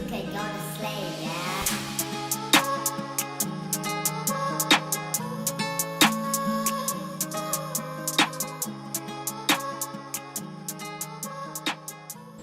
2K gonna slay, yeah.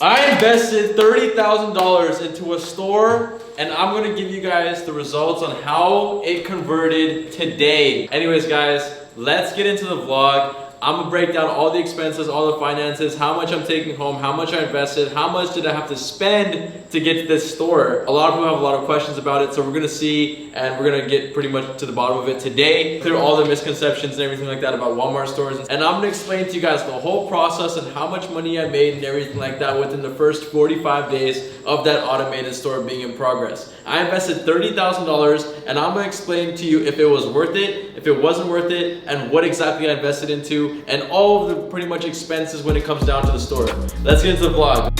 I invested $30,000 into a store, and I'm gonna give you guys the results on how it converted today. Anyways, guys, let's get into the vlog. I'm gonna break down all the expenses, all the finances, how much I'm taking home, how much I invested, how much did I have to spend to get to this store. A lot of people have a lot of questions about it, so we're gonna see, and we're gonna get pretty much to the bottom of it today, through all the misconceptions and everything like that about Walmart stores. And I'm gonna explain to you guys the whole process and how much money I made and everything like that within the first 45 days of that automated store being in progress. I invested $30,000, and I'm gonna explain to you if it was worth it, if it wasn't worth it, and what exactly I invested into, and all of the pretty much expenses when it comes down to the store. Let's get into the vlog.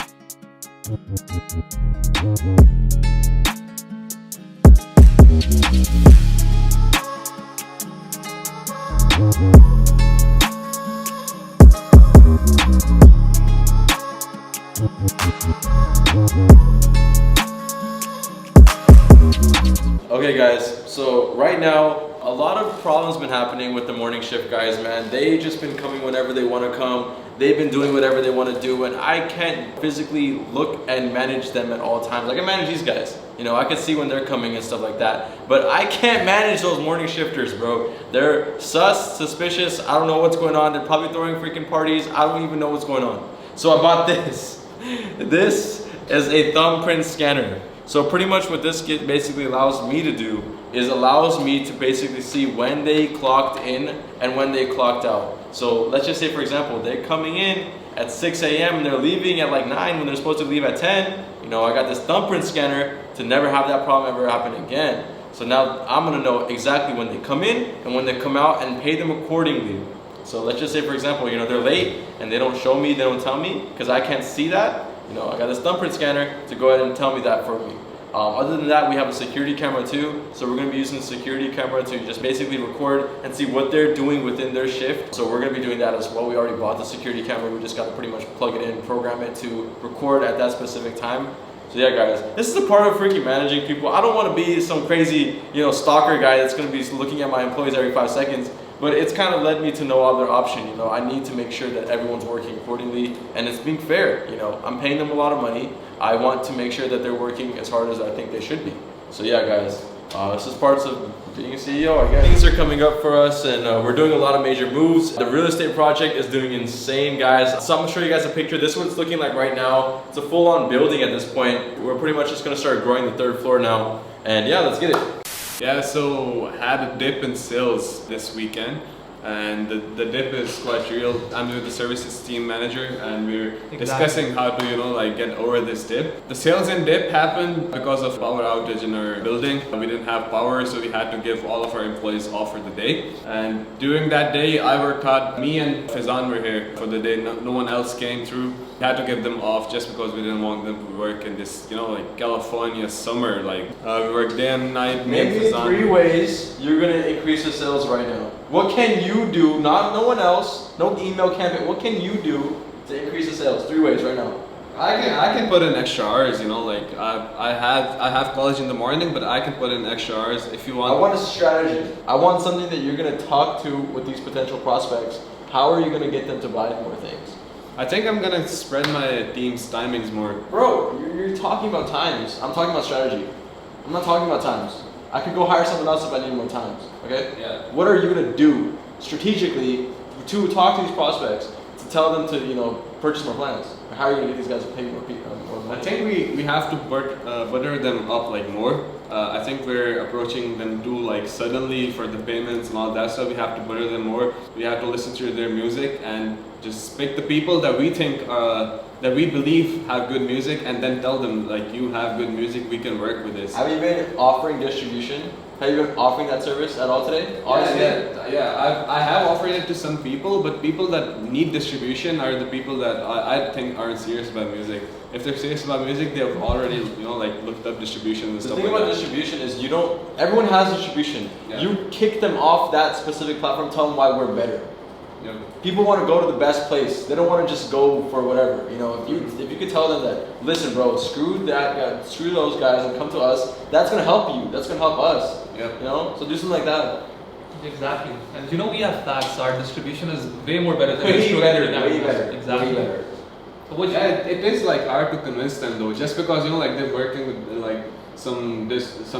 Okay guys, so right now, a lot of problems been happening with the morning shift guys, man. They just been coming whenever they want to come. They've been doing whatever they want to do, and I can't physically look and manage them at all times. Like I manage these guys, you know, I can see when they're coming and stuff like that, but I can't manage those morning shifters, bro. They're suspicious. I don't know what's going on. They're probably throwing freaking parties. I don't even know what's going on. So I bought this. This is a thumbprint scanner. So pretty much what this basically allows me to do is allows me to basically see when they clocked in and when they clocked out. So let's just say, for example, they're coming in at 6 a.m. and they're leaving at like 9 when they're supposed to leave at 10. You know, I got this thumbprint scanner to never have that problem ever happen again. So now I'm gonna know exactly when they come in and when they come out and pay them accordingly. So let's just say, for example, you know, they're late and they don't show me, they don't tell me, because I can't see that. You know, I got this thumbprint scanner to go ahead and tell me that for me. Other than that, we have a security camera too. So we're gonna be using the security camera to just basically record and see what they're doing within their shift. So we're gonna be doing that as well. We already bought the security camera. We just gotta pretty much plug it in, program it to record at that specific time. So yeah, guys, this is a part of freaking managing people. I don't wanna be some crazy, you know, stalker guy that's gonna be looking at my employees every 5 seconds. But it's kind of led me to no other option. You know, I need to make sure that everyone's working accordingly and it's being fair. You know, I'm paying them a lot of money. I want to make sure that they're working as hard as I think they should be. So yeah, guys, this is parts of being a CEO, I guess. Things are coming up for us, and we're doing a lot of major moves. The real estate project is doing insane, guys. So I'm gonna show you guys a picture. This is what it's looking like right now. It's a full-on building at this point. We're pretty much just gonna start growing the 3rd floor now. And yeah, let's get it. Yeah, so had a dip in sales this weekend, and the dip is quite real. I'm with the services team manager, and we're discussing how to, you know, like get over this dip. The sales in dip happened because of power outage in our building. We didn't have power, so we had to give all of our employees off for the day. And during that day, I worked hard. Me and Fizan were here for the day. No one else came through. We had to give them off just because we didn't want them to work in this, you know, like California summer. Like we work day and night. Maybe 3 ways you're gonna increase the sales right now. What can you do? No one else. No email campaign. What can you do to increase the sales? 3 ways right now. I can put in extra hours. You know, like I have college in the morning, but I can put in extra hours if you want. I want a strategy. I want something that you're gonna talk to with these potential prospects. How are you gonna get them to buy more things? I think I'm gonna spread my team's timings more. Bro, you're talking about times. I'm talking about strategy. I'm not talking about times. I could go hire someone else if I need more times, okay? Yeah. What are you gonna do strategically to talk to these prospects, to tell them to, you know, purchase more plans? How are you gonna get these guys to pay more money? I think we have to butter them up like more. I think we're approaching them too like suddenly for the payments and all that stuff. We have to butter them more. We have to listen to their music and just pick the people that we think that we believe have good music, and then tell them like, you have good music, we can work with this. Have you been offering distribution? Have you been offering that service at all today? Yeah. I have offered it to some people, but people that need distribution are the people that I think aren't serious about music. If they're serious about music, they've already, you know, like looked up distribution and stuff like that. The thing about distribution is everyone has distribution. Yeah. You kick them off that specific platform, tell them why we're better. Yeah. People want to go to the best place. They don't want to just go for whatever. You know, if you could tell them that, listen, bro, screw that guy, screw those guys, and come to us. That's gonna help you. That's gonna help us. Yeah. You know, so do something like that. Exactly. And you know, we have facts. Our distribution is way more better than Way extraordinary better. Way advertising. better. Exactly. Way better. So what Yeah, it is like hard to convince them though, just because you know, like they're working with like some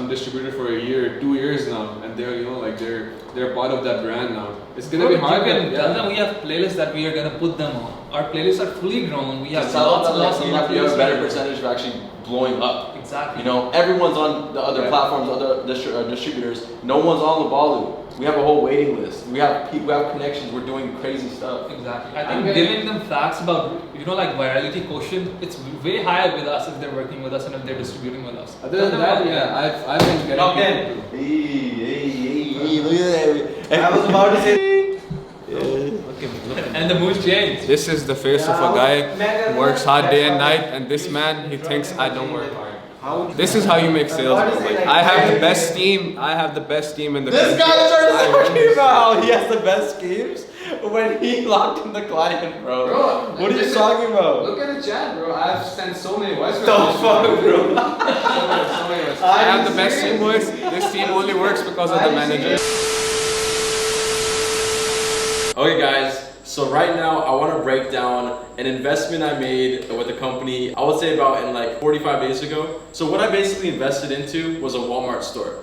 distributor for a year, 2 years now, and they're, you know, like they're part of that brand now. It's gonna be hard. You can yeah. tell them we have playlists that we are gonna put them on. Our playlists are fully grown. We have Just tell lots them and lots that of you have a playlists. better percentage of actually blowing up. Exactly. You know, everyone's on the other Yeah. platforms, other distributors. No one's on Labalu. We have a whole waiting list. We have people, we have connections. We're doing crazy stuff. Exactly. I I'm think very- giving them facts about, you know, like virality quotient, it's way higher with us if they're working with us and if they're distributing with us. Other than that, yeah, I've been getting. Log in. people- Hey, look at that. I was about to say. And the mood changed. This is the face of a guy who works hard day and night, and this man, he thinks I don't work hard. This is how you make sales, bro. Like, I have the best team. I have the best team in the This country. guy started I talking really- about how he has the best schemes when he locked in the client, bro. Bro, What are you listen, talking about? Look at the chat, bro. I've sent so many voice The fuck, bro? I have the best team, boys. This team only works because of the manager. Okay, guys. So right now, I want to break down an investment I made with a company, I would say about in like 45 days ago. So what I basically invested into was a Walmart store.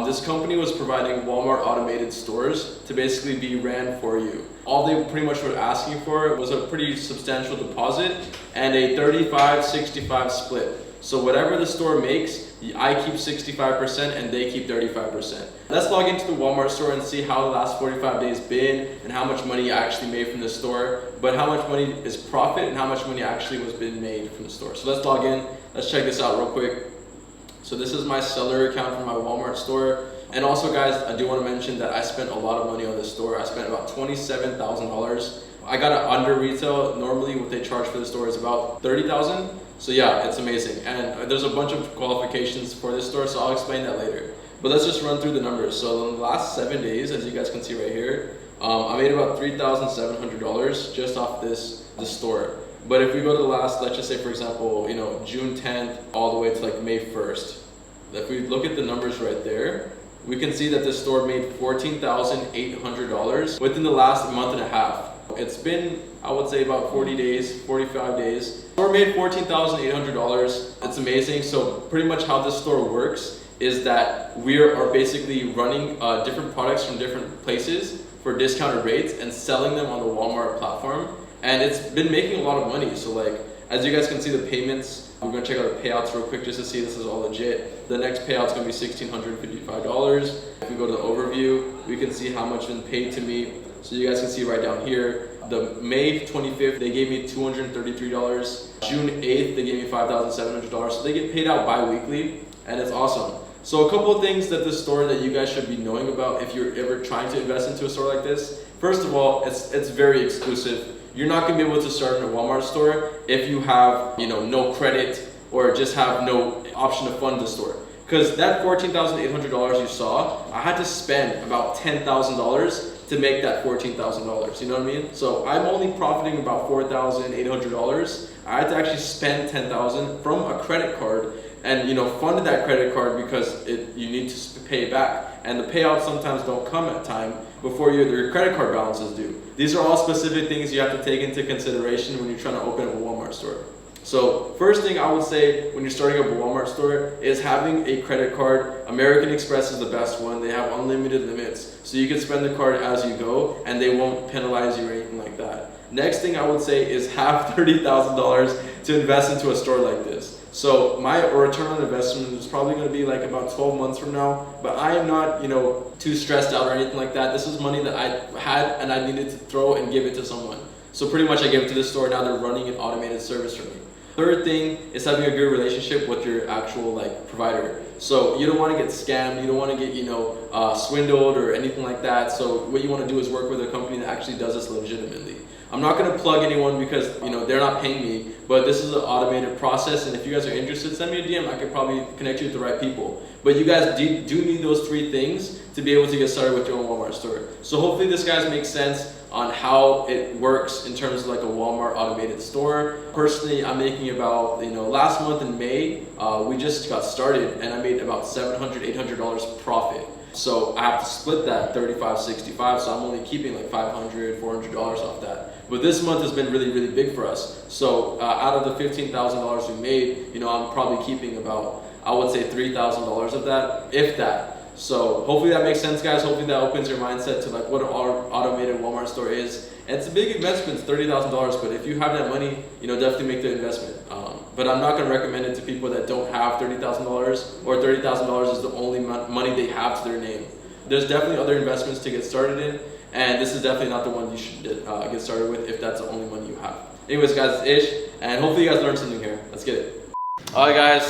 This company was providing Walmart automated stores to basically be ran for you. All they pretty much were asking for was a pretty substantial deposit and a 35-65 split. So whatever the store makes, I keep 65% and they keep 35%. Let's log into the Walmart store and see how the last 45 days been and how much money I actually made from the store, but how much money is profit and how much money actually was been made from the store. So let's log in. Let's check this out real quick. So this is my seller account for my Walmart store. And also, guys, I do want to mention that I spent a lot of money on this store. I spent about $27,000. I got it under retail. Normally what they charge for the store is about $30,000. So yeah, it's amazing. And there's a bunch of qualifications for this store, so I'll explain that later. But let's just run through the numbers. So in the last 7 days, as you guys can see right here, I made about $3,700 just off this store. But if we go to the last, let's just say for example, you know, June 10th all the way to like May 1st. If we look at the numbers right there, we can see that this store made $14,800 within the last month and a half. It's been, I would say, about 40 days, 45 days. Store made $14,800. It's amazing. So pretty much how this store works is that we are basically running different products from different places for discounted rates and selling them on the Walmart platform. And it's been making a lot of money. So like, as you guys can see the payments, we're gonna check out the payouts real quick just to see this is all legit. The next payout's gonna be $1,655. If we go to the overview, we can see how much been paid to me. So you guys can see right down here, the May 25th, they gave me $233. June 8th, they gave me $5,700. So they get paid out bi-weekly, and it's awesome. So a couple of things that this store that you guys should be knowing about if you're ever trying to invest into a store like this. First of all, it's very exclusive. You're not gonna be able to start in a Walmart store if you have, you know, no credit or just have no option to fund the store. Because that $14,800 you saw, I had to spend about $10,000 to make that $14,000. You know what I mean? So I'm only profiting about $4,800. I had to actually spend $10,000 from a credit card and, you know, fund that credit card because you need to pay it back. And the payouts sometimes don't come at time before your credit card balance is due. These are all specific things you have to take into consideration when you're trying to open up a Walmart store. So first thing I would say when you're starting up a Walmart store is having a credit card. American Express is the best one. They have unlimited limits. So you can spend the card as you go and they won't penalize you or anything like that. Next thing I would say is have $30,000 to invest into a store like this. So my return on investment is probably going to be like about 12 months from now, but I am not, you know, too stressed out or anything like that. This is money that I had and I needed to throw and give it to someone. So pretty much I gave it to the store. Now they're running an automated service for me. Third thing is having a good relationship with your actual like provider. So you don't want to get scammed, you don't want to get, you know, swindled or anything like that. So what you want to do is work with a company that actually does this legitimately. I'm not going to plug anyone because, you know, they're not paying me, but this is an automated process. And if you guys are interested, send me a DM. I could probably connect you with the right people. But you guys do need those three things to be able to get started with your own Walmart store. So hopefully this guys makes sense. on how it works in terms of like a Walmart automated store. Personally, I'm making about, last month in May, we just got started and I made about $700, $800 profit. So I have to split that 35, 65. So I'm only keeping like $500, $400 off that. But this month has been really, really big for us. So out of the $15,000 we made, I'm probably keeping about, I would say $3,000 of that, if that. So hopefully that makes sense, guys. Hopefully that opens your mindset to like what an automated Walmart store is. And it's a big investment, it's $30,000, but if you have that money, definitely make the investment. But I'm not gonna recommend it to people that don't have $30,000 or $30,000 is the only money they have to their name. There's definitely other investments to get started in, and this is definitely not the one you should get started with if that's the only money you have. Anyways, guys, it's Ish, and hopefully you guys learned something here. Let's get it. All right, guys.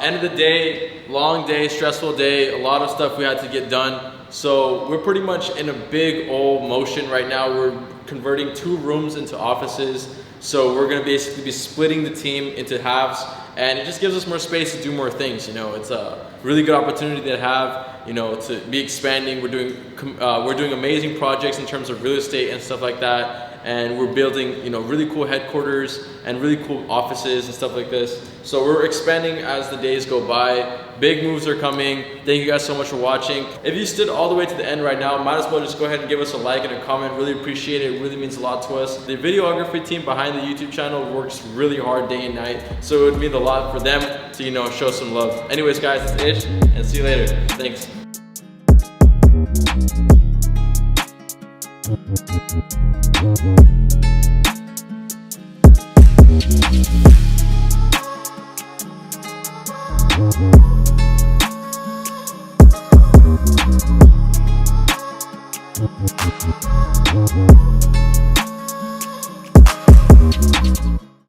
End of the day, long day, stressful day, a lot of stuff we had to get done. So we're pretty much in a big old motion right now. We're converting 2 rooms into offices. So we're gonna basically be splitting the team into halves, and it just gives us more space to do more things. It's a really good opportunity to have, to be expanding. We're doing amazing projects in terms of real estate and stuff like that. And we're building, really cool headquarters and really cool offices and stuff like this. So we're expanding as the days go by. Big moves are coming. Thank you guys so much for watching. If you stood all the way to the end right now, might as well just go ahead and give us a like and a comment. Really appreciate it. It really means a lot to us. The videography team behind the YouTube channel works really hard day and night. So it would mean a lot for them to, show some love. Anyways, guys, it's Ish, and see you later. Thanks. Thank you.